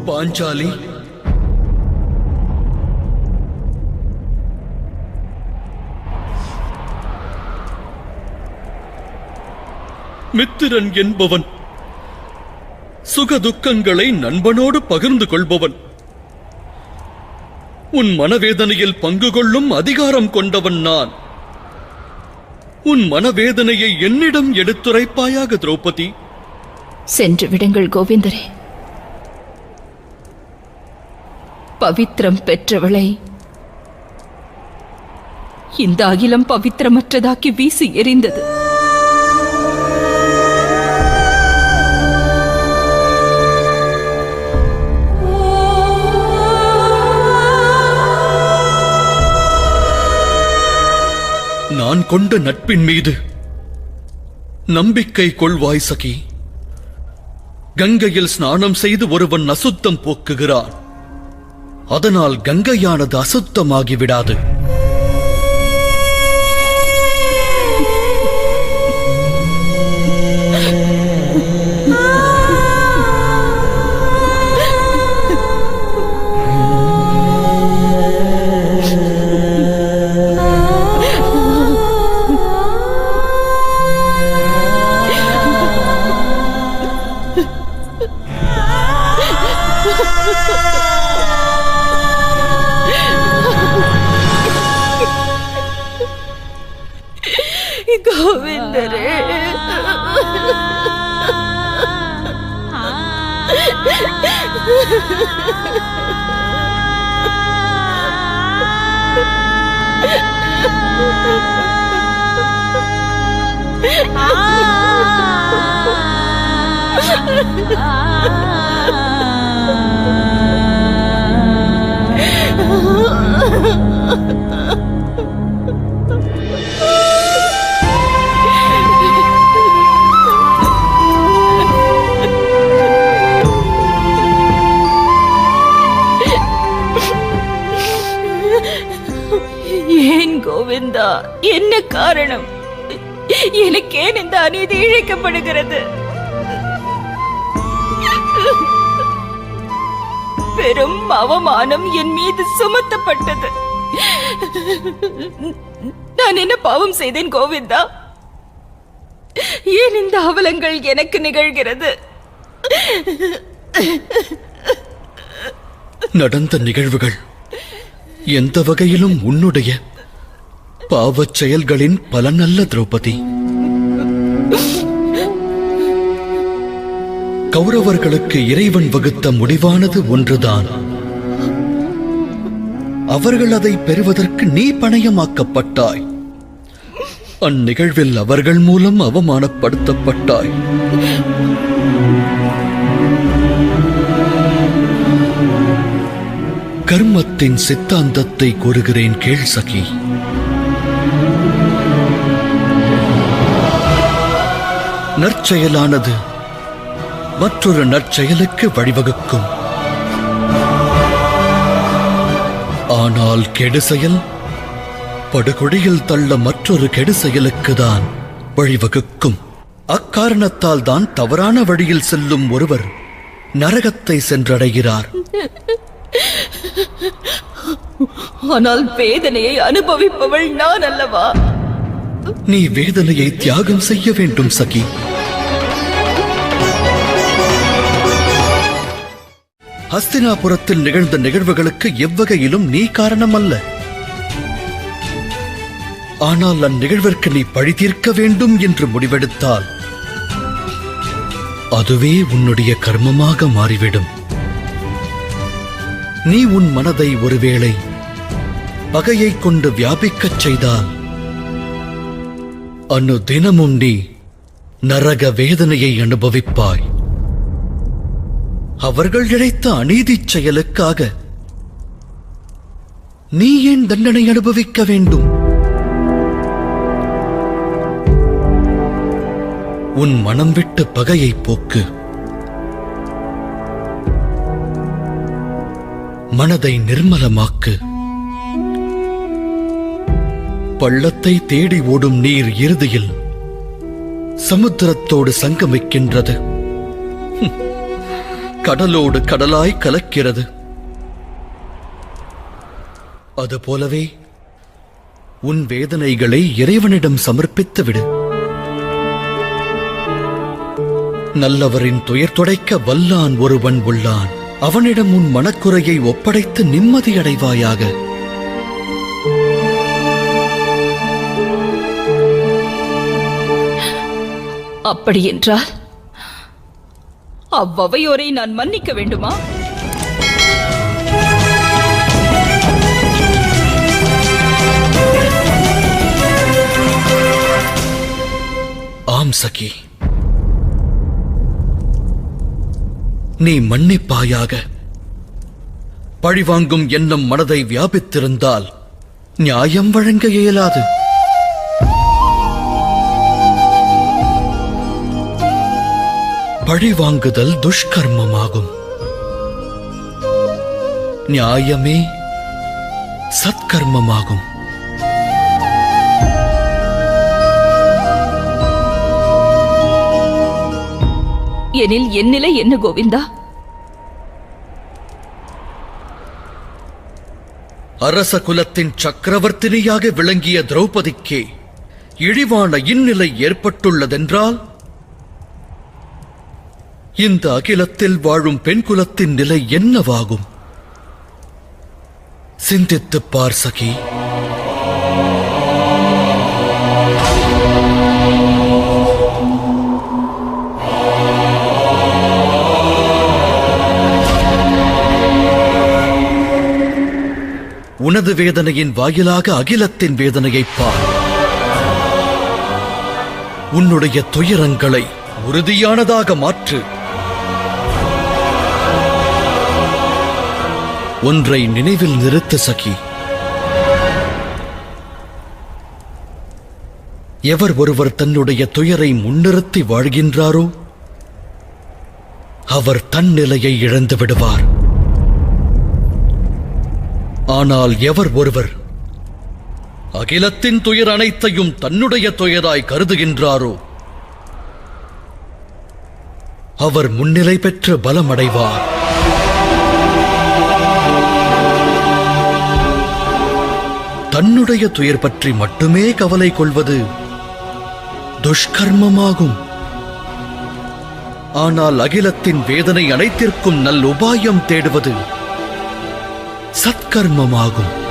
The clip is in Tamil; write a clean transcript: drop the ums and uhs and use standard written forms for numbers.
பாஞ்சாலி, மித்திரன் என்பவன் சுகதுக்கங்களை நண்பனோடு பகிர்ந்து கொள்பவன். உன் மனவேதனையில் பங்கு கொள்ளும் அதிகாரம் கொண்டவன் நான். உன் மனவேதனையை என்னிடம் எடுத்துரைப்பாயாக திரௌபதி. சென்று விடுங்கள் கோவிந்தரே. பவித்திரம் பெற்றவளை இந்த அகிலம் பவித்திரமற்றதாக்கி வீசி எறிந்தது. நான் கொண்ட நட்பின் மீது நம்பிக்கை கொள்வாய் சகி. கங்கையில் ஸ்நானம் செய்து ஒருவன் அசுத்தம் போக்குகிறான். அதனால் கங்கையானது அசுத்தமாகிவிடாது. கோவிந்தரே, ஏன் கோவிந்தா, என்ன காரணம்? எனக்கேன் இந்த அநீதி இழைக்கப்படுகிறது? பெரும் அவமானம் என் மீது சுமத்தப்பட்டது. நான் என்ன பாவம் செய்தேன் கோவிந்தா? ஏன் இந்த அவலங்கள் எனக்கு நிகழ்கிறது? நடந்த நிகழ்வுகள் எந்த வகையிலும் உன்னுடைய பாவச் செயல்களின் பலன் அல்ல திரௌபதி. கௌரவர்களுக்கு இறைவன் வகுத்த முடிவானது ஒன்றுதான். அவர்கள் அதை பெறுவதற்கு நீ பணயமாக்கப்பட்டாய். அந்நிகழ்வில் அவர்கள் மூலம் அவமானப்படுத்தப்பட்டாய். கர்மத்தின் சித்தாந்தத்தை கூறுகிறேன் கேள் சகி. நற்செயலானது மற்றொரு நற்செயலுக்கு வழிவகுக்கும். ஆனால் கெடு செயல் படுகொடியில் தள்ள மற்றொரு கெடு செயலுக்குதான் வழிவகுக்கும். அக்காரணத்தால் தான் தவறான வழியில் செல்லும் ஒருவர் நரகத்தை சென்றடைகிறார். ஆனால் வேதனையை அனுபவிப்பவள் நான் அல்லவா? நீ வேதனையை தியாகம் செய்ய வேண்டும் சகி. ஹஸ்தினாபுரத்தில் நிகழ்ந்த நிகழ்வுகளுக்கு எவ்வகையிலும் நீ காரணம் அல்ல. ஆனால் அந்நிகழ்விற்கு நீ பழி தீர்க்க வேண்டும் என்று முடிவெடுத்தால் அதுவே உன்னுடைய கர்மமாக மாறிவிடும். நீ உன் மனதை ஒருவேளை பகையை கொண்டு வியாபிக்கச் செய்தால் அனுதினமும் நீ நரக வேதனையை அனுபவிப்பாய். அவர்கள் இழைத்த அநீதிச் செயலுக்காக நீ ஏன் தண்டனை அனுபவிக்க வேண்டும்? உன் மனம் விட்டு பகையை போக்கு. மனதை நிர்மலமாக்கு. பள்ளத்தை தேடி ஓடும் நீர் இறுதியில் சமுத்திரத்தோடு சங்கமிக்கின்றது. கடலோடு கடலாய் கலக்கிறது. அதுபோலவே உன் வேதனைகளை இறைவனிடம் சமர்ப்பித்து விடு. நல்லவரின் துயர் துடைக்க வல்லான் ஒருவன் உள்ளான். அவனிடம் உன் மனக்குறையை ஒப்படைத்து நிம்மதியடைவாயாக. அப்படியென்றால் அவ்வவையோரை நான் மன்னிக்க வேண்டுமா? ஆம் சகி, நீ மன்னிப்பாயாக. பழிவாங்கும் எண்ணம் மனதை வியாபித்திருந்தால் நியாயம் வழங்க இயலாது. பழிவாங்குதல் துஷ்கர்மமாகும். நியாயமே சத்கர்மமாகும். எனில் என் நிலை என்ன கோவிந்தா? அரச குலத்தின் சக்கரவர்த்தினியாக விளங்கிய திரௌபதிக்கே இழிவான இந்நிலை ஏற்பட்டுள்ளதென்றால் இந்த அகிலத்தில் வாழும் பெண் குலத்தின் நிலை என்னவாகும்? சிந்தித்துப் பார் சகி. உனது வேதனையின் வாயிலாக அகிலத்தின் வேதனையைப் பார். உன்னுடைய துயரங்களை உறுதியானதாக மாற்று. ஒன்றை நினைவில் நிறுத்த சகி. எவர் ஒருவர் தன்னுடைய துயரை முன்னிறுத்தி வாழ்கின்றாரோ அவர் தன் நிலையை இழந்து விடுவார். ஆனால் எவர் ஒருவர் அகிலத்தின் துயர் அனைத்தையும் தன்னுடைய துயராய் கருதுகின்றாரோ அவர் முன்னிலை பெற்று பலமடைவார். தன்னுடைய துயர் பற்றி மட்டுமே கவலை கொள்வது துஷ்கர்மமாகும். ஆனால் அகிலத்தின் வேதனை அனைத்திற்கும் நல் உபாயம் தேடுவது சத்கர்மமாகும்.